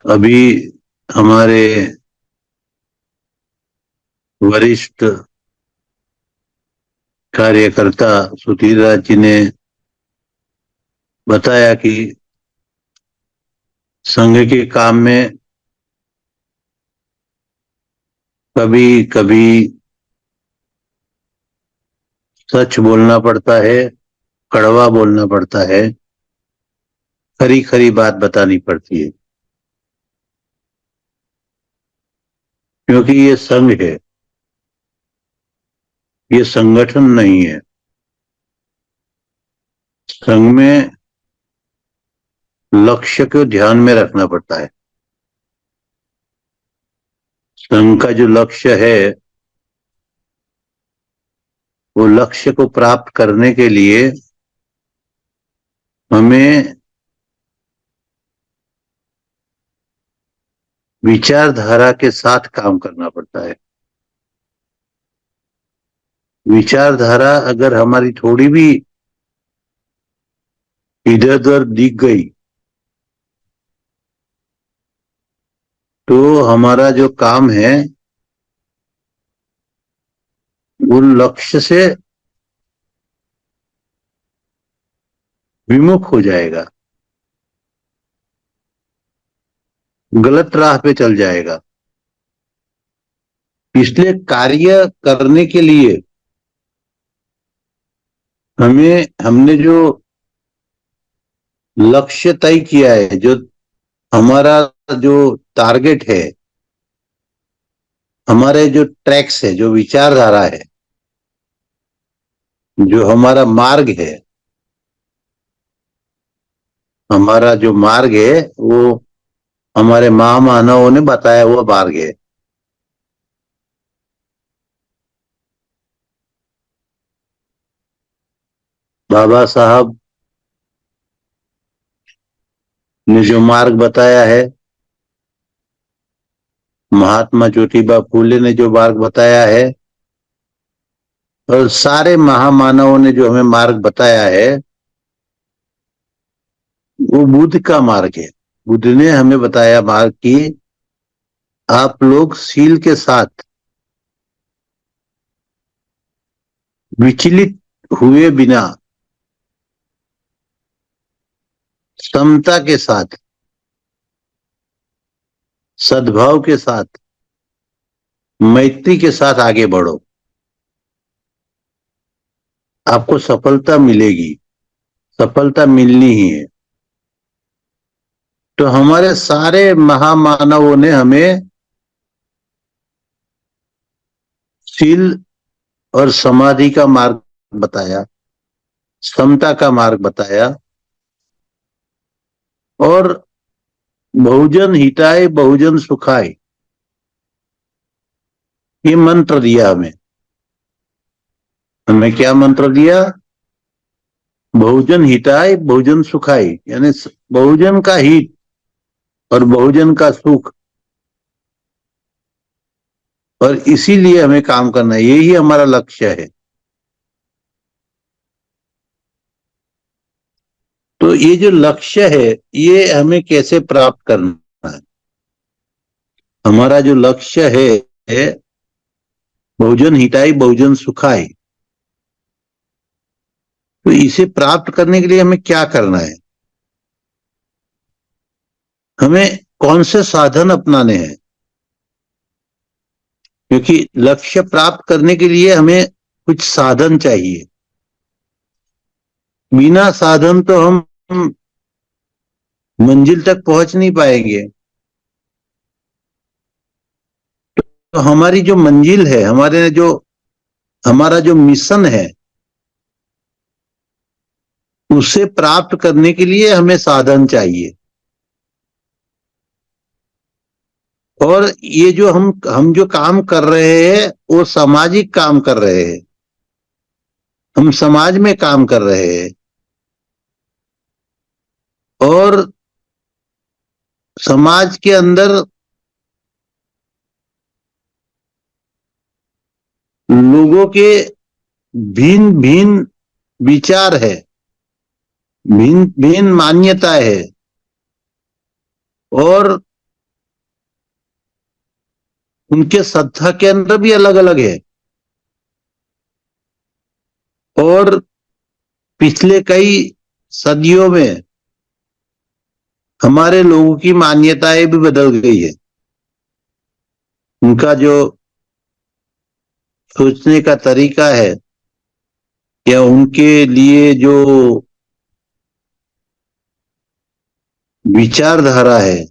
अभी हमारे वरिष्ठ कार्यकर्ता सुधीर राज जी ने बताया कि संघ के काम में कभी कभी सच बोलना पड़ता है, कड़वा बोलना पड़ता है, खरी खरी बात बतानी पड़ती है, क्योंकि ये संघ है, ये संगठन नहीं है। संघ में लक्ष्य को ध्यान में रखना पड़ता है। संघ का जो लक्ष्य है, वो लक्ष्य को प्राप्त करने के लिए हमें विचारधारा के साथ काम करना पड़ता है। विचारधारा अगर हमारी थोड़ी भी इधर उधर दिख गई तो हमारा जो काम है वो लक्ष्य से विमुख हो जाएगा, गलत राह पे चल जाएगा। इसलिए कार्य करने के लिए हमने जो लक्ष्य तय किया है, जो हमारा जो टारगेट है, हमारे जो ट्रैक्स है, जो विचारधारा है, जो हमारा मार्ग है, हमारा जो मार्ग है वो हमारे महामानवों ने बताया हुआ मार्ग है। बाबा साहब ने जो मार्ग बताया है, महात्मा ज्योतिबा फूले ने जो मार्ग बताया है, और सारे महामानवों ने जो हमें मार्ग बताया है, वो बुद्ध का मार्ग है। बुद्ध ने हमें बताया मार्ग कि आप लोग सील के साथ विचलित हुए बिना, समता के साथ, सद्भाव के साथ, मैत्री के साथ आगे बढ़ो, आपको सफलता मिलेगी। सफलता मिलनी ही है। तो हमारे सारे महामानवों ने हमें शील और समाधि का मार्ग बताया, समता का मार्ग बताया, और बहुजन हिताय बहुजन सुखाय ये मंत्र दिया हमें। हमें क्या मंत्र दिया? बहुजन हिताय बहुजन सुखाय, यानी बहुजन का हित और बहुजन का सुख, और इसीलिए हमें काम करना है, यही हमारा लक्ष्य है। तो ये जो लक्ष्य है, ये हमें कैसे प्राप्त करना है? हमारा जो लक्ष्य है बहुजन हिताय बहुजन सुखाय, तो इसे प्राप्त करने के लिए हमें क्या करना है? हमें कौन से साधन अपनाने हैं? क्योंकि लक्ष्य प्राप्त करने के लिए हमें कुछ साधन चाहिए। बिना साधन तो हम मंजिल तक पहुंच नहीं पाएंगे। तो हमारी जो मंजिल है, हमारा जो मिशन है, उसे प्राप्त करने के लिए हमें साधन चाहिए। और ये जो हम जो काम कर रहे हैं वो सामाजिक काम कर रहे हैं, हम समाज में काम कर रहे हैं। और समाज के अंदर लोगों के भिन्न भिन्न विचार है, भिन्न भिन्न मान्यता है, और उनके श्रद्धा केंद्र भी अलग अलग है। और पिछले कई सदियों में हमारे लोगों की मान्यताएं भी बदल गई है। उनका जो सोचने का तरीका है या उनके लिए जो विचारधारा है,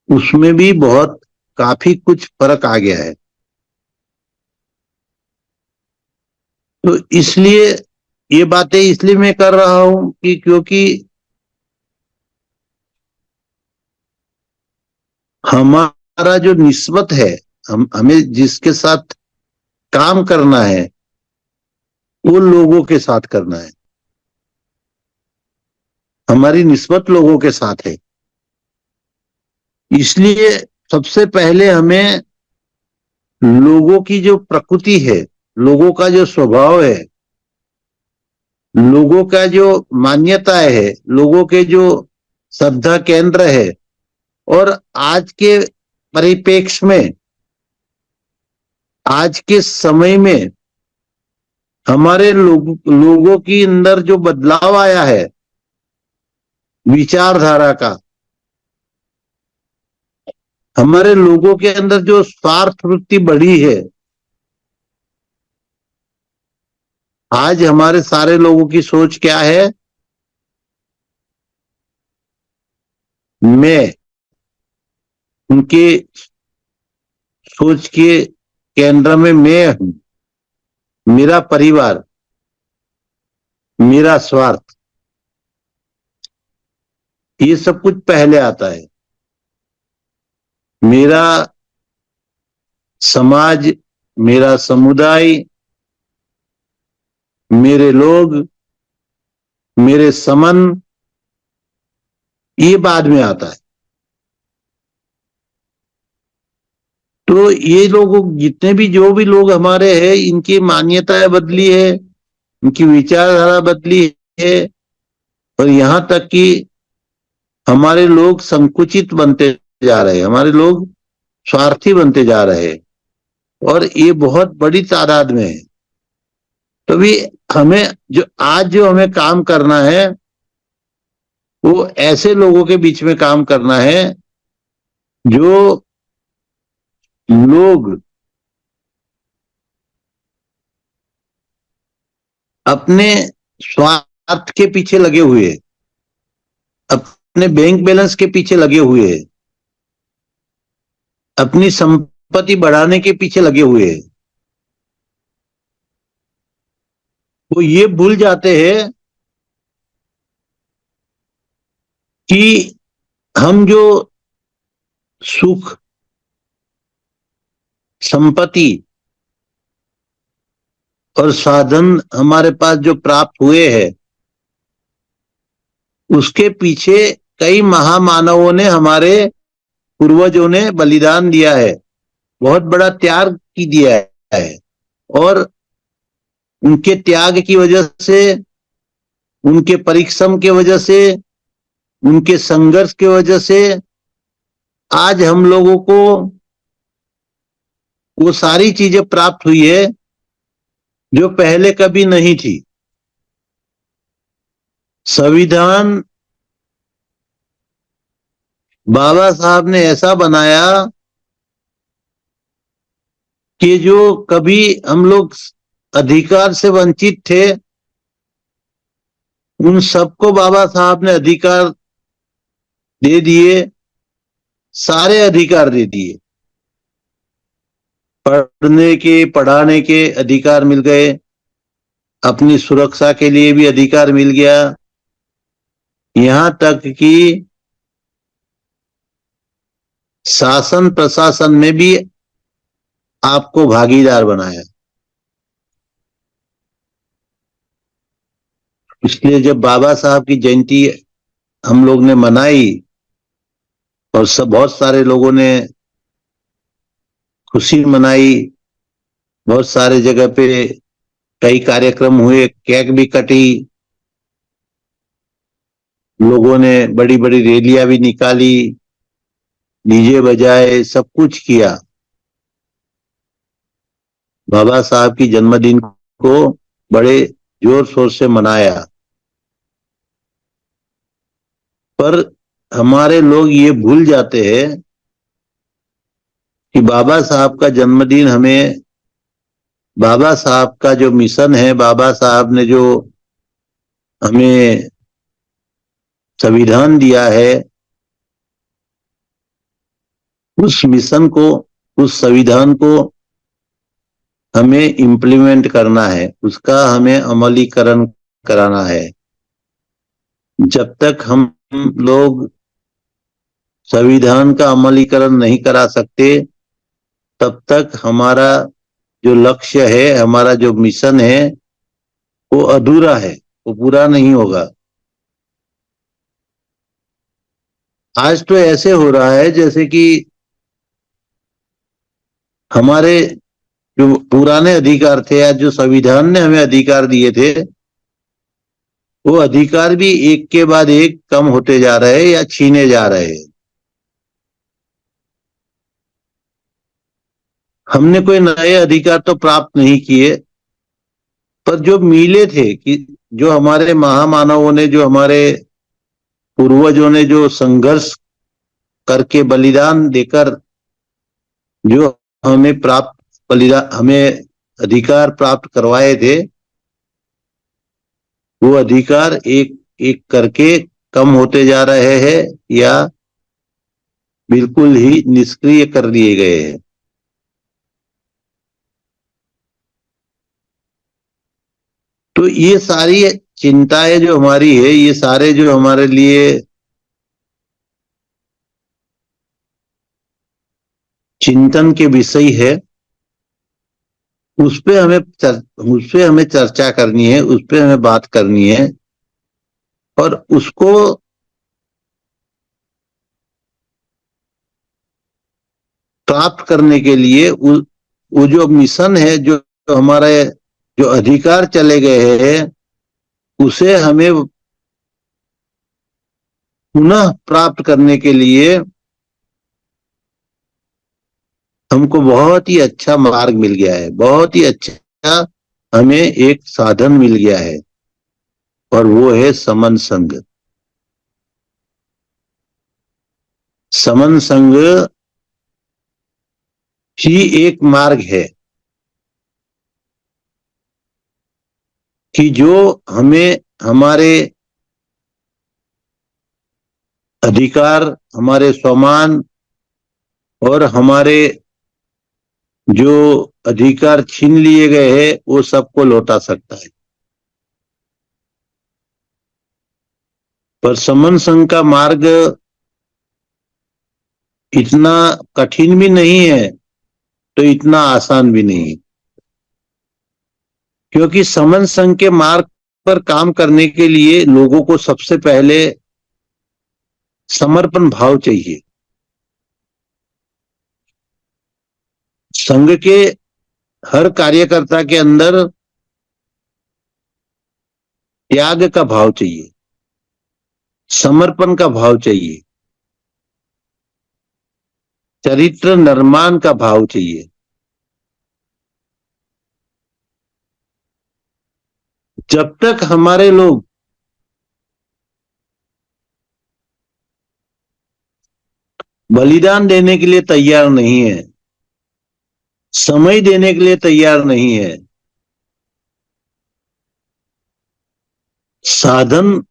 उसमें भी बहुत काफी कुछ फर्क आ गया है। तो इसलिए ये बातें इसलिए मैं कर रहा हूं कि क्योंकि हमारा जो निस्बत है, हमें जिसके साथ काम करना है वो लोगों के साथ करना है। हमारी निस्बत लोगों के साथ है। इसलिए सबसे पहले हमें लोगों की जो प्रकृति है, लोगों का जो स्वभाव है, लोगों का जो मान्यताएं है, लोगों के जो श्रद्धा केंद्र है, और आज के परिप्रेक्ष्य में, आज के समय में हमारे लोगों की अंदर जो बदलाव आया है विचारधारा का, हमारे लोगों के अंदर जो स्वार्थ वृत्ति बढ़ी है, आज हमारे सारे लोगों की सोच क्या है? मैं, उनके सोच के केंद्र में मैं हूं, मेरा परिवार, मेरा स्वार्थ, ये सब कुछ पहले आता है। मेरा समाज, मेरा समुदाय, मेरे लोग, मेरे संबंध, ये बाद में आता है। तो ये लोग, जितने भी जो भी लोग हमारे हैं, इनकी मान्यताएं बदली है, इनकी विचारधारा बदली है, और यहां तक कि हमारे लोग संकुचित बनते जा रहे हैं, हमारे लोग स्वार्थी बनते जा रहे हैं, और ये बहुत बड़ी तादाद में है। तो भी हमें जो हमें काम करना है वो ऐसे लोगों के बीच में काम करना है जो लोग अपने स्वार्थ के पीछे लगे हुए, अपने बैंक बैलेंस के पीछे लगे हुए, अपनी संपत्ति बढ़ाने के पीछे लगे हुए, वो ये भूल जाते हैं कि हम जो सुख, संपत्ति और साधन हमारे पास जो प्राप्त हुए हैं, उसके पीछे कई महामानवों ने, हमारे पूर्वजों ने बलिदान दिया है, बहुत बड़ा त्याग की दिया है। और उनके त्याग की वजह से, उनके परिश्रम की वजह से, उनके संघर्ष की वजह से आज हम लोगों को वो सारी चीजें प्राप्त हुई है जो पहले कभी नहीं थी। संविधान बाबा साहब ने ऐसा बनाया कि जो कभी हम लोग अधिकार से वंचित थे, उन सबको बाबा साहब ने अधिकार दे दिए, सारे अधिकार दे दिए। पढ़ने के, पढ़ाने के अधिकार मिल गए, अपनी सुरक्षा के लिए भी अधिकार मिल गया, यहां तक कि शासन प्रशासन में भी आपको भागीदार बनाया। इसलिए जब बाबा साहब की जयंती हम लोग ने मनाई और बहुत सारे लोगों ने खुशी मनाई, बहुत सारे जगह पे कई कार्यक्रम हुए, केक भी कटी, लोगों ने बड़ी बड़ी रैलियां भी निकाली, डीजे बजाए, सब कुछ किया। बाबा साहब की जन्मदिन को बड़े जोर शोर से मनाया। पर हमारे लोग ये भूल जाते हैं कि बाबा साहब का जन्मदिन हमें, बाबा साहब का जो मिशन है, बाबा साहब ने जो हमें संविधान दिया है, उस मिशन को, उस संविधान को हमें इम्प्लीमेंट करना है, उसका हमें अमलीकरण कराना है। जब तक हम लोग संविधान का अमलीकरण नहीं करा सकते, तब तक हमारा जो लक्ष्य है, हमारा जो मिशन है, वो अधूरा है, वो पूरा नहीं होगा। आज तो ऐसे हो रहा है जैसे कि हमारे जो पुराने अधिकार थे, या जो संविधान ने हमें अधिकार दिए थे, वो अधिकार भी एक के बाद एक कम होते जा रहे हैं या छीने जा रहे हैं। हमने कोई नए अधिकार तो प्राप्त नहीं किए, पर जो मिले थे, कि जो हमारे महामानवों ने, जो हमारे पूर्वजों ने जो संघर्ष करके, बलिदान देकर जो हमें प्राप्त, बलिदान, हमें अधिकार प्राप्त करवाए थे, वो अधिकार एक एक करके कम होते जा रहे हैं या बिल्कुल ही निष्क्रिय कर दिए गए हैं। तो ये सारी चिंताएं जो हमारी है, ये सारे जो हमारे लिए चिंतन के विषय है, उस पे हमें चर्चा करनी है, उस पे हमें बात करनी है। और उसको प्राप्त करने के लिए वो जो मिशन है, जो हमारे जो अधिकार चले गए हैं, उसे हमें पुनः प्राप्त करने के लिए हमको बहुत ही अच्छा मार्ग मिल गया है, बहुत ही अच्छा हमें एक साधन मिल गया है, और वो है समन संघ। समन संघ ही एक मार्ग है कि जो हमें हमारे अधिकार, हमारे सम्मान और हमारे जो अधिकार छीन लिए गए हैं, वो सबको लौटा सकता है। पर समन संघ का मार्ग इतना कठिन भी नहीं है, तो इतना आसान भी नहीं है। क्योंकि समन संघ के मार्ग पर काम करने के लिए लोगों को सबसे पहले समर्पण भाव चाहिए। संघ के हर कार्यकर्ता के अंदर त्याग का भाव चाहिए, समर्पण का भाव चाहिए, चरित्र निर्माण का भाव चाहिए। जब तक हमारे लोग बलिदान देने के लिए तैयार नहीं है, समय देने के लिए तैयार नहीं है, साधन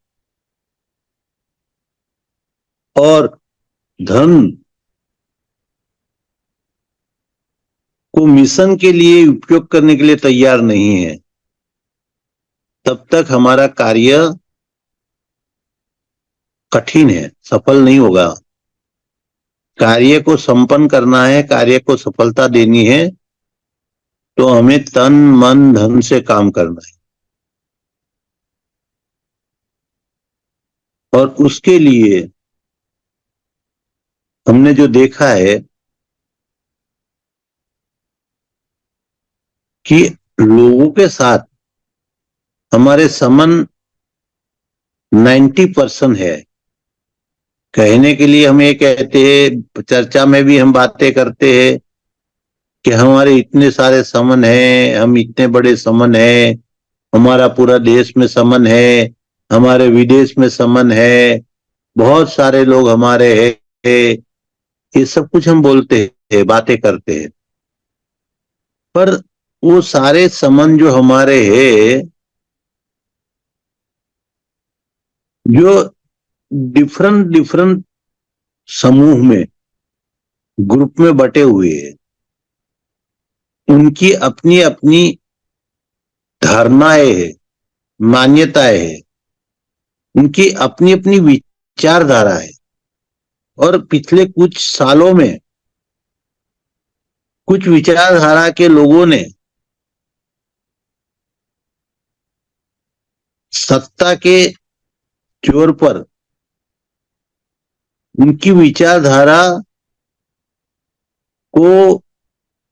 और धन को मिशन के लिए उपयोग करने के लिए तैयार नहीं है, तब तक हमारा कार्य कठिन है, सफल नहीं होगा। कार्य को संपन्न करना है, कार्य को सफलता देनी है, तो हमें तन मन धन से काम करना है। और उसके लिए हमने जो देखा है कि लोगों के साथ हमारे समन 90% है, कहने के लिए हम ये कहते हैं, चर्चा में भी हम बातें करते हैं कि हमारे इतने सारे समन हैं, हम इतने बड़े समन हैं, हमारा पूरा देश में समन है, हमारे विदेश में समन है, बहुत सारे लोग हमारे हैं। ये सब कुछ हम बोलते हैं, बातें करते हैं। पर वो सारे समन जो हमारे हैं, जो डिफरेंट डिफरेंट समूह में, ग्रुप में बटे हुए हैं, उनकी अपनी अपनी धारणाएं है, मान्यताएं है, उनकी अपनी अपनी विचारधारा है। और पिछले कुछ सालों में कुछ विचारधारा के लोगों ने सत्ता के जोर पर उनकी विचारधारा को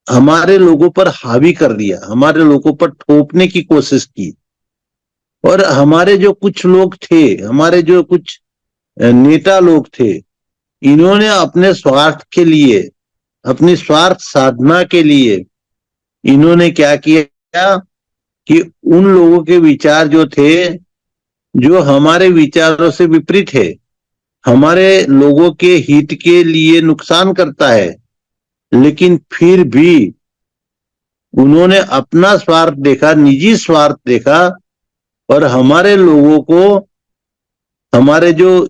हमारे लोगों पर हावी कर दिया, हमारे लोगों पर थोपने की कोशिश की। और हमारे जो कुछ लोग थे, हमारे जो कुछ नेता लोग थे, इन्होंने अपने स्वार्थ के लिए, अपनी स्वार्थ साधना के लिए इन्होंने क्या किया कि उन लोगों के विचार जो थे, जो हमारे विचारों से विपरीत है, हमारे लोगों के हित के लिए नुकसान करता है, लेकिन फिर भी उन्होंने अपना स्वार्थ देखा, निजी स्वार्थ देखा, और हमारे लोगों को, हमारे जो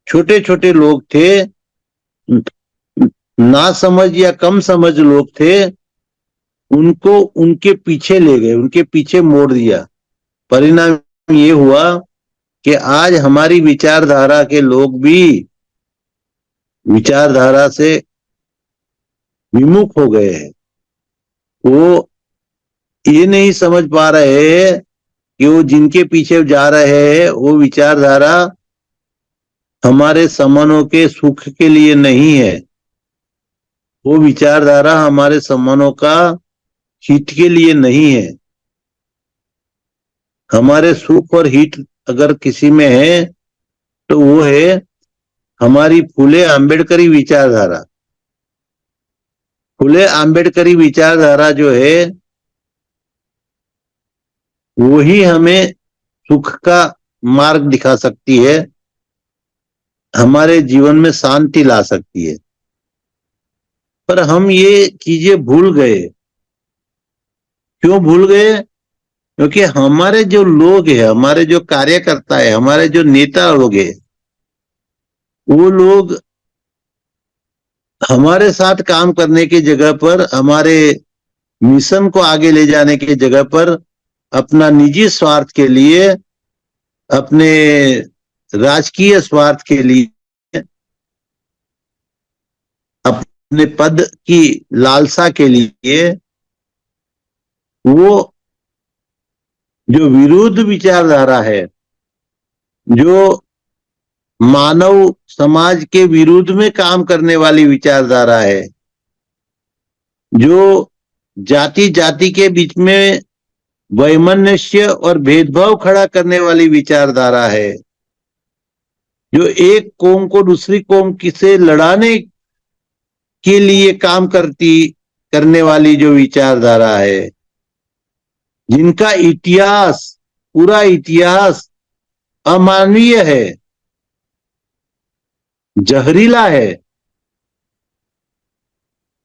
छोटे छोटे लोग थे, ना समझ या कम समझ लोग थे, उनको उनके पीछे ले गए, उनके पीछे मोड़ दिया। परिणाम ये हुआ कि आज हमारी विचारधारा के लोग भी विचारधारा से विमुख हो गए हैं। वो ये नहीं समझ पा रहे हैं कि वो जिनके पीछे जा रहे हैं वो विचारधारा हमारे समनों के सुख के लिए नहीं है, वो विचारधारा हमारे समनों का हित के लिए नहीं है। हमारे सुख और हित अगर किसी में है तो वो है हमारी फुले आंबेडकरी विचारधारा। फुले आंबेडकरी विचारधारा जो है, वही हमें सुख का मार्ग दिखा सकती है, हमारे जीवन में शांति ला सकती है। पर हम ये चीजें भूल गए। क्यों भूल गए? क्योंकि हमारे जो लोग हैं, हमारे जो कार्यकर्ता है, हमारे जो नेता लोग हैं, वो लोग हमारे साथ काम करने की जगह पर, हमारे मिशन को आगे ले जाने की जगह पर, अपना निजी स्वार्थ के लिए, अपने राजकीय स्वार्थ के लिए, अपने पद की लालसा के लिए, वो जो विरुद्ध विचारधारा है, जो मानव समाज के विरुद्ध में काम करने वाली विचारधारा है, जो जाति जाति के बीच में वैमनस्य और भेदभाव खड़ा करने वाली विचारधारा है, जो एक कौम को दूसरी कौम से लड़ाने के लिए काम करने वाली जो विचारधारा है, जिनका इतिहास, पूरा इतिहास अमानवीय है, जहरीला है,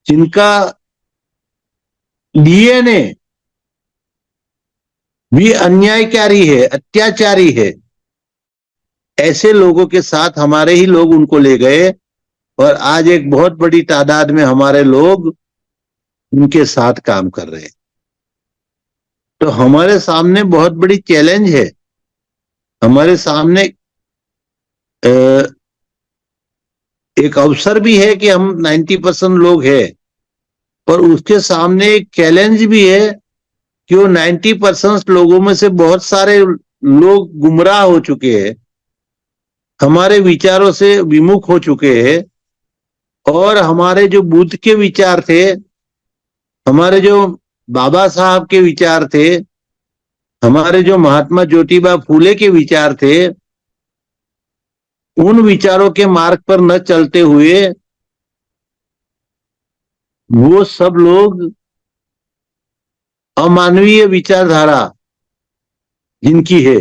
जिनका डीएनए भी अन्यायकारी है, अत्याचारी है, ऐसे लोगों के साथ हमारे ही लोग उनको ले गए और आज एक बहुत बड़ी तादाद में हमारे लोग उनके साथ काम कर रहे हैं। तो हमारे सामने बहुत बड़ी चैलेंज है। हमारे सामने एक अवसर भी है कि हम 90% लोग हैं, पर उसके सामने एक चैलेंज भी है कि वो 90% लोगों में से बहुत सारे लोग गुमराह हो चुके हैं, हमारे विचारों से विमुख हो चुके हैं, और हमारे जो बुद्ध के विचार थे, हमारे जो बाबा साहब के विचार थे, हमारे जो महात्मा ज्योतिबा फूले के विचार थे, उन विचारों के मार्ग पर न चलते हुए वो सब लोग अमानवीय विचारधारा जिनकी है,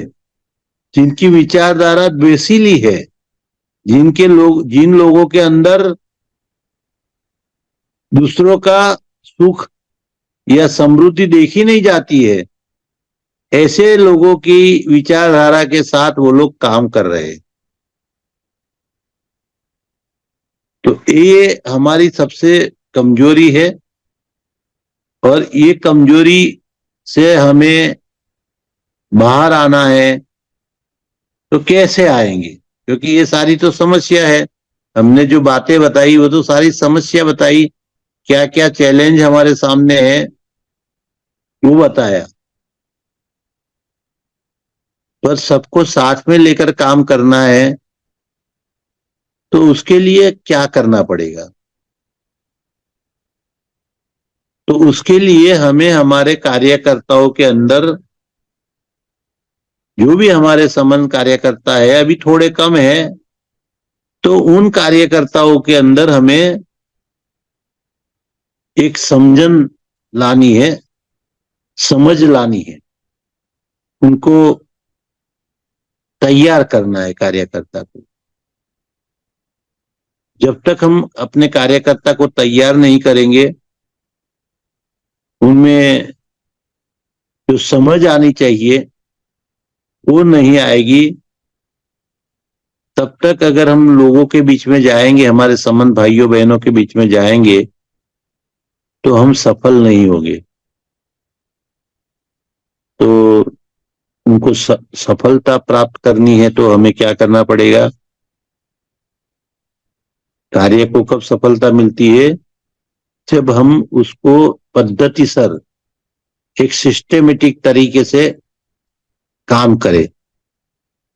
जिनकी विचारधारा द्वेषीली है, जिन लोगों के अंदर दूसरों का सुख या समृद्धि देखी नहीं जाती है, ऐसे लोगों की विचारधारा के साथ वो लोग काम कर रहे हैं। तो ये हमारी सबसे कमजोरी है, और ये कमजोरी से हमें बाहर आना है। तो कैसे आएंगे? क्योंकि ये सारी तो समस्या है, हमने जो बातें बताई वो तो सारी समस्या बताई, क्या क्या चैलेंज हमारे सामने है वो बताया। पर सबको साथ में लेकर काम करना है, तो उसके लिए क्या करना पड़ेगा? तो उसके लिए हमें हमारे कार्यकर्ताओं के अंदर, जो भी हमारे समन कार्यकर्ता है, अभी थोड़े कम है, तो उन कार्यकर्ताओं के अंदर हमें एक समझन लानी है, समझ लानी है, उनको तैयार करना है कार्यकर्ता को। जब तक हम अपने कार्यकर्ता को तैयार नहीं करेंगे, उनमें जो समझ आनी चाहिए वो नहीं आएगी, तब तक अगर हम लोगों के बीच में जाएंगे, हमारे संबंध भाइयों बहनों के बीच में जाएंगे, तो हम सफल नहीं होंगे। तो उनको सफलता प्राप्त करनी है तो हमें क्या करना पड़ेगा? कार्य को कब सफलता मिलती है? जब हम उसको पद्धतिसर, एक सिस्टेमेटिक तरीके से काम करें,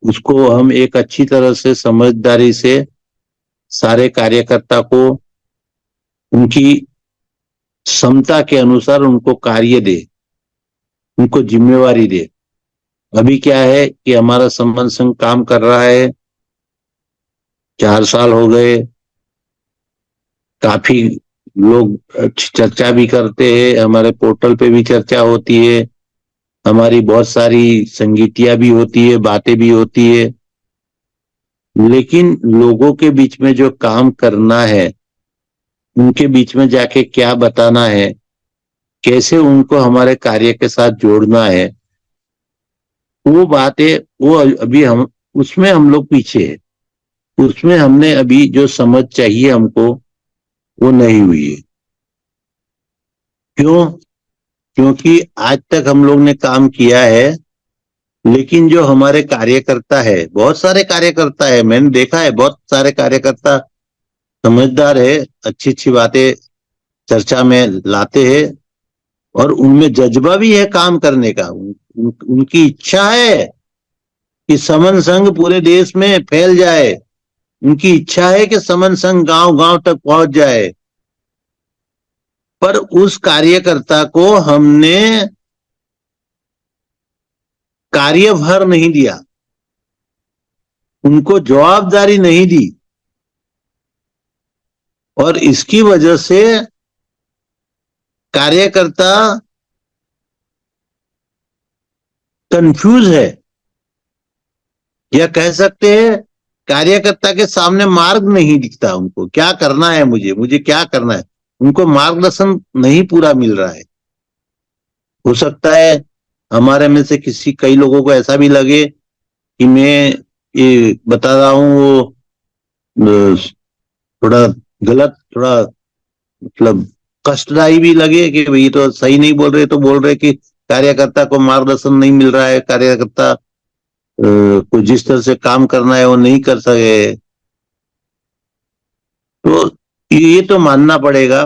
उसको हम एक अच्छी तरह से समझदारी से सारे कार्यकर्ता को उनकी क्षमता के अनुसार उनको कार्य दे, उनको जिम्मेवारी दे। अभी क्या है कि हमारा संबंध संघ काम कर रहा है, 4 साल हो गए, काफी लोग चर्चा भी करते हैं, हमारे पोर्टल पे भी चर्चा होती है, हमारी बहुत सारी संगीतियां भी होती है, बातें भी होती है। लेकिन लोगों के बीच में जो काम करना है, उनके बीच में जाके क्या बताना है, कैसे उनको हमारे कार्य के साथ जोड़ना है, वो बातें, वो अभी हम उसमें हम लोग पीछे है। उसमें हमने अभी जो समझ चाहिए हमको, वो नहीं हुई है। क्यों? क्योंकि आज तक हम लोग ने काम किया है, लेकिन जो हमारे कार्यकर्ता है, बहुत सारे कार्यकर्ता है, मैंने देखा है, बहुत सारे कार्यकर्ता समझदार है, अच्छी अच्छी बातें चर्चा में लाते हैं, और उनमें जज्बा भी है काम करने का। उनकी इच्छा है कि समन संघ पूरे देश में फैल जाए, उनकी इच्छा है कि समन संघ गांव गांव तक पहुंच जाए। पर उस कार्यकर्ता को हमने कार्यभार नहीं दिया, उनको जवाबदारी नहीं दी, और इसकी वजह से कार्यकर्ता कंफ्यूज है, या कह सकते हैं कार्यकर्ता के सामने मार्ग नहीं दिखता, उनको क्या करना है, मुझे क्या करना है, उनको मार्गदर्शन नहीं पूरा मिल रहा है। हो सकता है हमारे में से कई लोगों को ऐसा भी लगे कि मैं ये बता रहा हूँ वो थोड़ा गलत, थोड़ा मतलब कष्टदायी भी लगे कि भाई तो सही नहीं बोल रहे, तो बोल रहे कि कार्यकर्ता को मार्गदर्शन नहीं मिल रहा है, कार्यकर्ता को जिस तरह से काम करना है वो नहीं कर सके। तो ये तो मानना पड़ेगा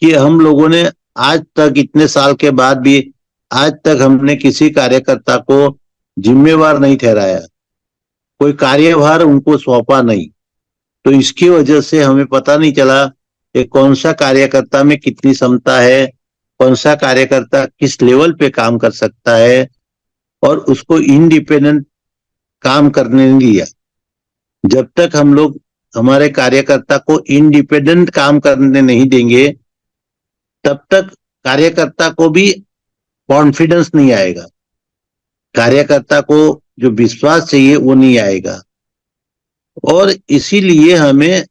कि हम लोगों ने आज तक, इतने साल के बाद भी, आज तक हमने किसी कार्यकर्ता को जिम्मेवार नहीं ठहराया, कोई कार्यभार उनको सौंपा नहीं। तो इसकी वजह से हमें पता नहीं चला कि कौन सा कार्यकर्ता में कितनी क्षमता है, कौन सा कार्यकर्ता किस लेवल पे काम कर सकता है, और उसको इंडिपेंडेंट काम करने नहीं दिया। जब तक हम लोग हमारे कार्यकर्ता को इंडिपेंडेंट काम करने नहीं देंगे, तब तक कार्यकर्ता को भी कॉन्फिडेंस नहीं आएगा, कार्यकर्ता को जो विश्वास चाहिए वो नहीं आएगा। और इसीलिए हमें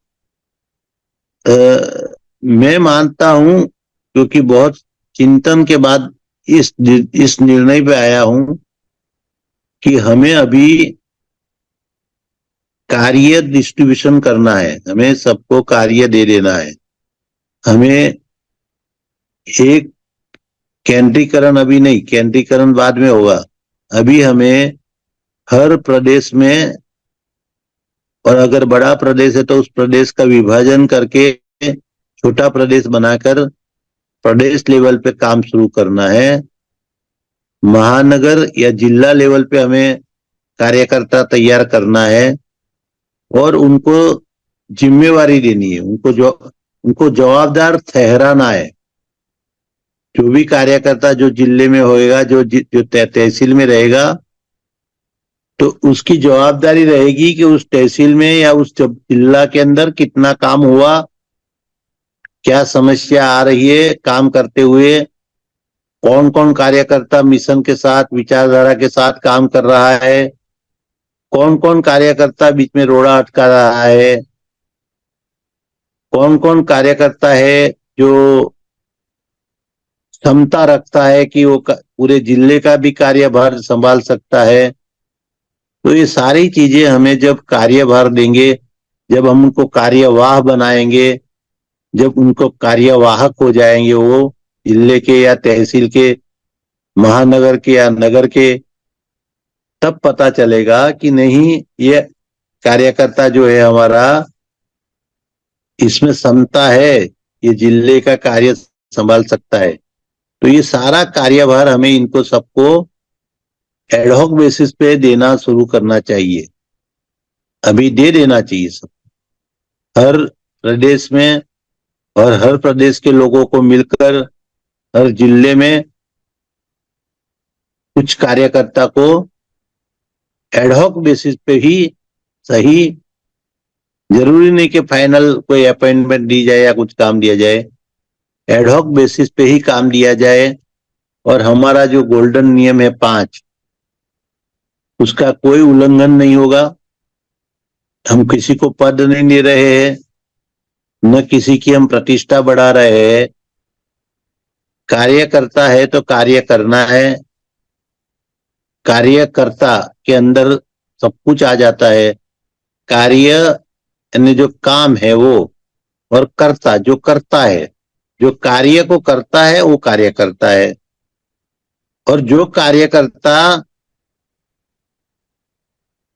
मैं मानता हूं, क्योंकि बहुत चिंतन के बाद इस निर्णय पे आया हूं कि हमें अभी कार्य डिस्ट्रीब्यूशन करना है, हमें सबको कार्य दे देना है। हमें एक केंद्रीकरण अभी नहीं, केंद्रीकरण बाद में होगा। अभी हमें हर प्रदेश में, और अगर बड़ा प्रदेश है तो उस प्रदेश का विभाजन करके छोटा प्रदेश बनाकर प्रदेश लेवल पे काम शुरू करना है। महानगर या जिला लेवल पे हमें कार्यकर्ता तैयार करना है और उनको जिम्मेवारी देनी है, उनको जवाबदार ठहराना है। जो भी कार्यकर्ता जो जिले में होएगा, जो तहसील में रहेगा, तो उसकी जवाबदारी रहेगी कि उस तहसील में या उस जिला के अंदर कितना काम हुआ, क्या समस्या आ रही है काम करते हुए, कौन कौन कार्यकर्ता मिशन के साथ, विचारधारा के साथ काम कर रहा है, कौन कौन कार्यकर्ता बीच में रोड़ा अटका रहा है, कौन कौन कार्यकर्ता है जो क्षमता रखता है कि वो पूरे जिले का भी कार्यभार संभाल सकता है। तो ये सारी चीजें हमें जब कार्यभार देंगे, जब हम उनको कार्यवाह बनाएंगे, जब उनको कार्यवाहक हो जाएंगे, वो जिले के या तहसील के, महानगर के या नगर के, तब पता चलेगा कि नहीं, ये कार्यकर्ता जो है हमारा, इसमें क्षमता है, ये जिले का कार्य संभाल सकता है। तो ये सारा कार्यभार हमें इनको सबको एडहॉक बेसिस पे देना शुरू करना चाहिए, अभी दे देना चाहिए सब, हर प्रदेश में, और हर प्रदेश के लोगों को मिलकर हर जिले में कुछ कार्यकर्ता को एडहॉक बेसिस पे ही, सही, जरूरी नहीं कि फाइनल कोई अपॉइंटमेंट दी जाए या कुछ काम दिया जाए, एडहॉक बेसिस पे ही काम दिया जाए। और हमारा जो गोल्डन नियम है 5, उसका कोई उल्लंघन नहीं होगा। हम किसी को पद नहीं दे रहे हैं, न किसी की हम प्रतिष्ठा बढ़ा रहे हैं। कार्यकर्ता है तो कार्य करना है, कार्यकर्ता के अंदर सब कुछ आ जाता है। कार्य यानी जो काम है वो, और कर्ता जो करता है, जो कार्य को करता है वो कार्य करता है। और जो कार्यकर्ता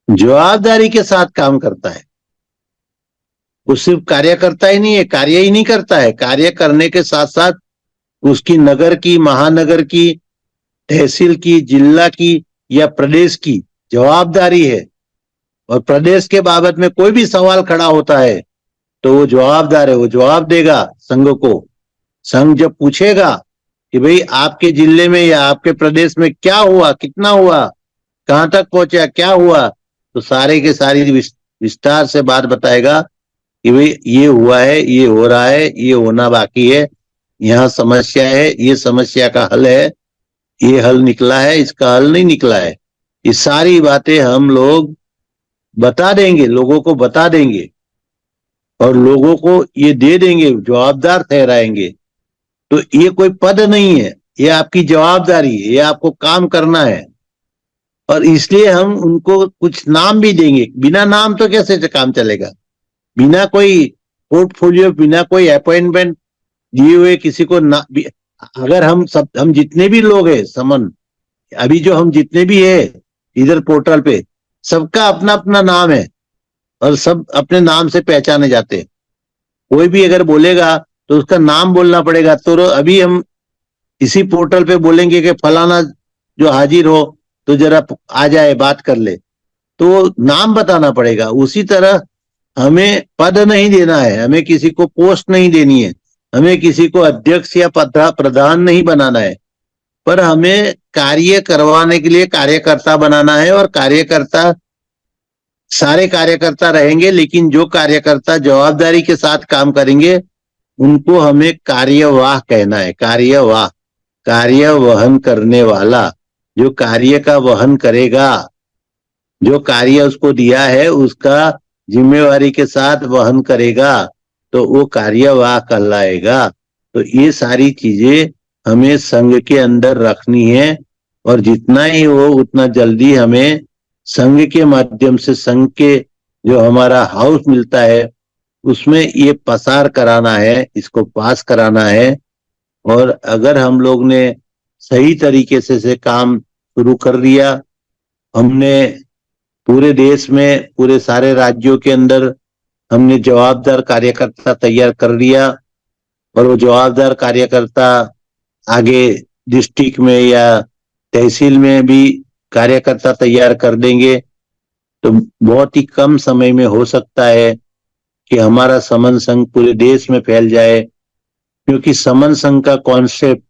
जवाबदारी के साथ काम करता है, वो सिर्फ कार्यकर्ता ही नहीं है, कार्य ही नहीं करता है, कार्य करने के साथ साथ उसकी नगर की, महानगर की, तहसील की, जिला की या प्रदेश की जवाबदारी है। और प्रदेश के बाबत में कोई भी सवाल खड़ा होता है तो वो जवाबदार है, वो जवाब देगा संघ को। संघ जब पूछेगा कि भाई आपके जिले में या आपके प्रदेश में क्या हुआ, कितना हुआ, कहां तक पहुंचा, क्या हुआ, तो सारे के सारी विस्तार से बात बताएगा कि भाई ये हुआ है, ये हो रहा है, ये होना बाकी है, यहाँ समस्या है, ये समस्या का हल है, ये हल निकला है, इसका हल नहीं निकला है। ये सारी बातें हम लोग बता देंगे, लोगों को बता देंगे और लोगों को ये दे देंगे, जवाबदार ठहराएंगे। तो ये कोई पद नहीं है, ये आपकी जवाबदारी है, ये आपको काम करना है। और इसलिए हम उनको कुछ नाम भी देंगे, बिना नाम तो कैसे काम चलेगा, बिना कोई पोर्टफोलियो, बिना कोई अपॉइंटमेंट दिए हुए किसी को ना। अगर हम जितने भी लोग हैं समन, अभी जो हम जितने भी है इधर पोर्टल पे, सबका अपना अपना नाम है और सब अपने नाम से पहचाने जाते हैं। कोई भी अगर बोलेगा तो उसका नाम बोलना पड़ेगा। तो अभी हम इसी पोर्टल पे बोलेंगे कि फलाना जो हाजिर हो तो जरा आ जाए, बात कर ले, तो नाम बताना पड़ेगा। उसी तरह हमें पद नहीं देना है, हमें किसी को पोस्ट नहीं देनी है, हमें किसी को अध्यक्ष या प्रधान नहीं बनाना है, पर हमें कार्य करवाने के लिए कार्यकर्ता बनाना है। और कार्यकर्ता सारे कार्यकर्ता रहेंगे, लेकिन जो कार्यकर्ता जवाबदारी के साथ काम करेंगे उनको हमें कार्यवाह कहना है। कार्यवाह, कार्य वहन करने वाला, जो कार्य का वहन करेगा, जो कार्य उसको दिया है उसका जिम्मेवारी के साथ वहन करेगा, तो वो कार्यवाह कहलाएगा। तो ये सारी चीजें हमें संघ के अंदर रखनी है, और जितना ही हो उतना जल्दी हमें संघ के माध्यम से, संघ के जो हमारा हाउस मिलता है उसमें ये पसार कराना है, इसको पास कराना है। और अगर हम लोग ने सही तरीके से काम शुरू कर दिया, हमने पूरे देश में, पूरे सारे राज्यों के अंदर हमने जवाबदार कार्यकर्ता तैयार कर दिया, और वो जवाबदार कार्यकर्ता आगे डिस्ट्रिक्ट में या तहसील में भी कार्यकर्ता तैयार कर देंगे, तो बहुत ही कम समय में हो सकता है कि हमारा समन संघ पूरे देश में फैल जाए। क्योंकि समन संघ का कॉन्सेप्ट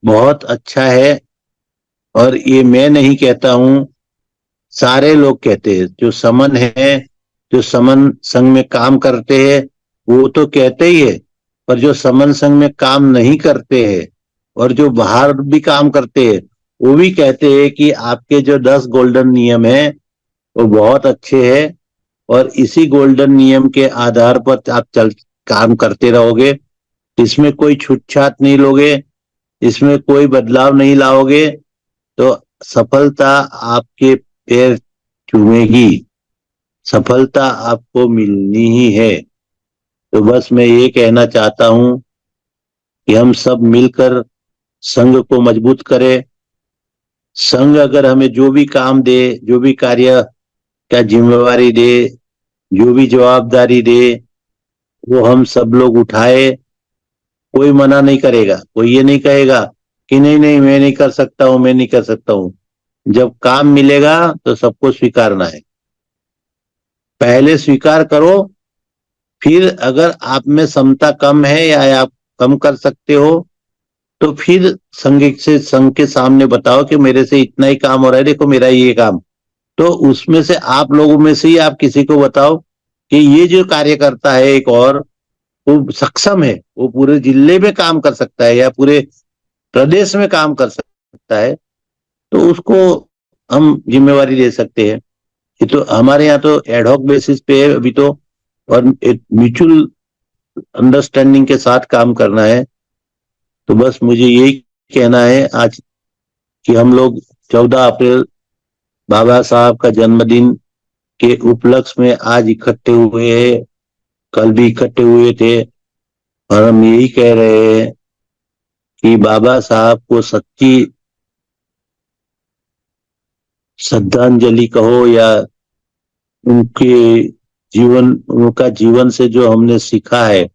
बहुत अच्छा है, और ये मैं नहीं कहता हूं, सारे लोग कहते हैं। जो समन है, जो समन संघ में काम करते हैं वो तो कहते ही है, पर जो समन संघ में काम नहीं करते हैं और जो बाहर भी काम करते हैं वो भी कहते हैं कि आपके जो 10 गोल्डन नियम है वो बहुत अच्छे हैं, और इसी गोल्डन नियम के आधार पर आप चल काम करते रहोगे, इसमें कोई छूटछाट नहीं लोगे, इसमें कोई बदलाव नहीं लाओगे, तो सफलता आपके पैर चूमेगी, सफलता आपको मिलनी ही है। तो बस मैं ये कहना चाहता हूं कि हम सब मिलकर संघ को मजबूत करें। संघ अगर हमें जो भी काम दे, जो भी कार्य का जिम्मेवारी दे, जो भी जवाबदारी दे, वो हम सब लोग उठाए। कोई मना नहीं करेगा, कोई ये नहीं कहेगा कि नहीं नहीं मैं नहीं कर सकता हूं, मैं नहीं कर सकता हूं। जब काम मिलेगा तो सबको स्वीकारना है, पहले स्वीकार करो, फिर अगर आप में क्षमता कम है या आप कम कर सकते हो तो फिर संघ के सामने बताओ कि मेरे से इतना ही काम हो रहा है, देखो मेरा ये काम। तो उसमें से आप लोगों में से ही आप किसी को बताओ कि ये जो कार्यकर्ता है एक और, वो सक्षम है, वो पूरे जिले में काम कर सकता है या पूरे प्रदेश में काम कर सकता है, तो उसको हम जिम्मेवारी दे सकते हैं। ये तो हमारे यहाँ तो एडहॉक बेसिस पे है अभी तो, और एक म्यूचुअल अंडरस्टैंडिंग के साथ काम करना है। तो बस मुझे यही कहना है आज कि हम लोग 14 अप्रैल बाबा साहब का जन्मदिन के उपलक्ष्य में आज इकट्ठे हुए हैं, कल भी इकट्ठे हुए थे, और हम यही कह रहे हैं कि बाबा साहब को सच्ची श्रद्धांजलि कहो, या उनके उनका जीवन से जो हमने सीखा है,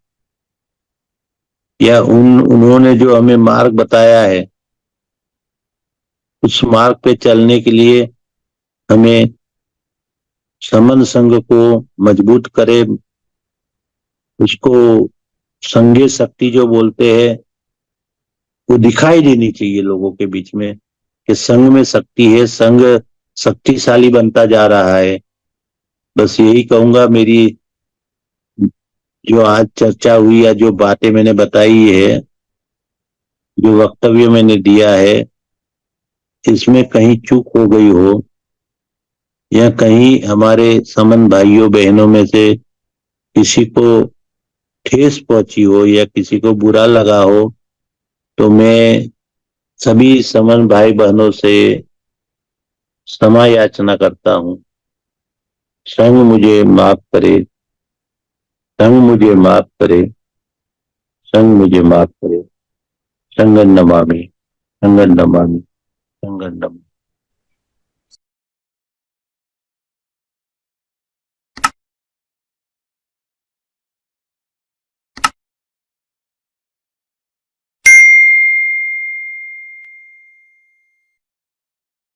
या उन्होंने जो हमें मार्ग बताया है, उस मार्ग पे चलने के लिए हमें समन संघ को मजबूत करे, उसको संघीय शक्ति जो बोलते हैं वो दिखाई देनी चाहिए लोगों के बीच में कि संघ में शक्ति है, संघ शक्तिशाली बनता जा रहा है। बस यही कहूंगा। मेरी जो आज चर्चा हुई या जो बातें मैंने बताई है, जो वक्तव्य मैंने दिया है, इसमें कहीं चूक हो गई हो या कहीं हमारे समन भाइयों बहनों में से किसी को ठेस पहुंची हो या किसी को बुरा लगा हो, तो मैं सभी समन भाई बहनों से क्षमा याचना करता हूं। संघ मुझे माफ करे, संघ मुझे माफ करे, संघ मुझे माफ करे। संगन नमामि, संगन नमामि, संगन नमामि।